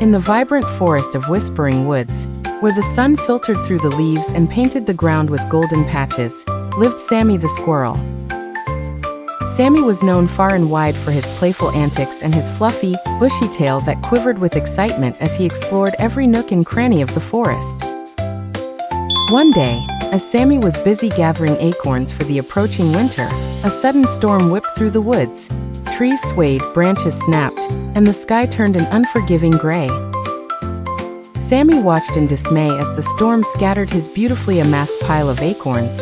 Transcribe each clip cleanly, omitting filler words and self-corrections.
In the vibrant forest of whispering woods, where the sun filtered through the leaves and painted the ground with golden patches, lived Sammy the squirrel. Sammy was known far and wide for his playful antics and his fluffy, bushy tail that quivered with excitement as he explored every nook and cranny of the forest. One day, as Sammy was busy gathering acorns for the approaching winter, a sudden storm whipped through the woods. Trees swayed, branches snapped, and the sky turned an unforgiving gray. Sammy watched in dismay as the storm scattered his beautifully amassed pile of acorns,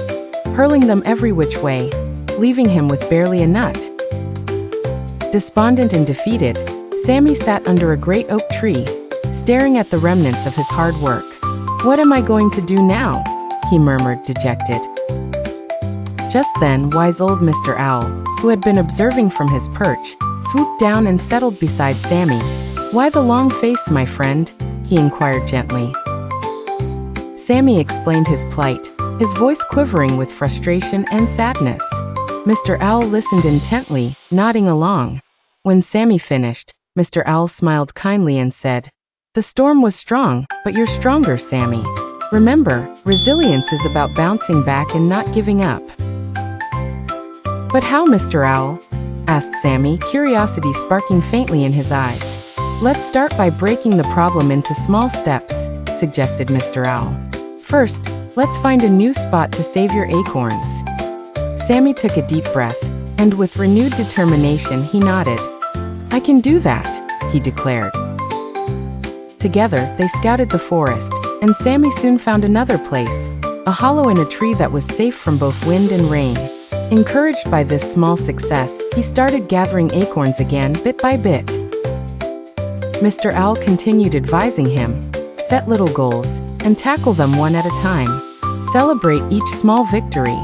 hurling them every which way, leaving him with barely a nut. Despondent and defeated, Sammy sat under a great oak tree, staring at the remnants of his hard work. "What am I going to do now?" he murmured, dejected. Just then, wise old Mr. Owl, who had been observing from his perch, swooped down and settled beside Sammy. "Why the long face, my friend?" he inquired gently. Sammy explained his plight, his voice quivering with frustration and sadness. Mr. Owl listened intently, nodding along. When Sammy finished, Mr. Owl smiled kindly and said, "The storm was strong, but you're stronger, Sammy. Remember, resilience is about bouncing back and not giving up." "But how, Mr. Owl?" asked Sammy, curiosity sparking faintly in his eyes. "Let's start by breaking the problem into small steps," suggested Mr. Owl. "First, let's find a new spot to save your acorns." Sammy took a deep breath, and with renewed determination he nodded. "I can do that," he declared. Together, they scouted the forest, and Sammy soon found another place, a hollow in a tree that was safe from both wind and rain. Encouraged by this small success, he started gathering acorns again, bit by bit. Mr. Owl continued advising him, "Set little goals, and tackle them one at a time. Celebrate each small victory."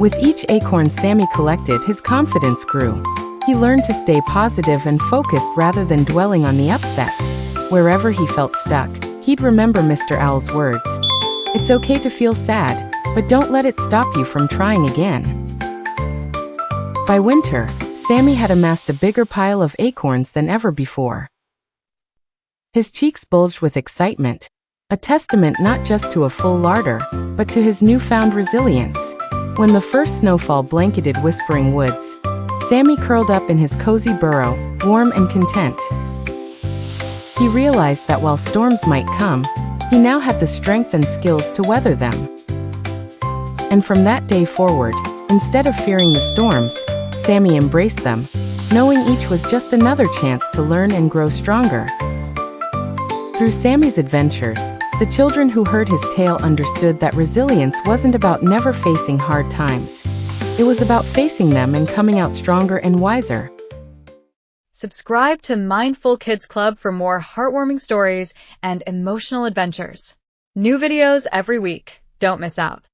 With each acorn Sammy collected, his confidence grew. He learned to stay positive and focused rather than dwelling on the upset. Wherever he felt stuck, he'd remember Mr. Owl's words. "It's okay to feel sad, but don't let it stop you from trying again." By winter, Sammy had amassed a bigger pile of acorns than ever before. His cheeks bulged with excitement, a testament not just to a full larder, but to his newfound resilience. When the first snowfall blanketed Whispering Woods, Sammy curled up in his cozy burrow, warm and content. He realized that while storms might come, he now had the strength and skills to weather them. And from that day forward, instead of fearing the storms, Sammy embraced them, knowing each was just another chance to learn and grow stronger. Through Sammy's adventures, the children who heard his tale understood that resilience wasn't about never facing hard times. It was about facing them and coming out stronger and wiser. Subscribe to Mindful Kids Club for more heartwarming stories and emotional adventures. New videos every week. Don't miss out.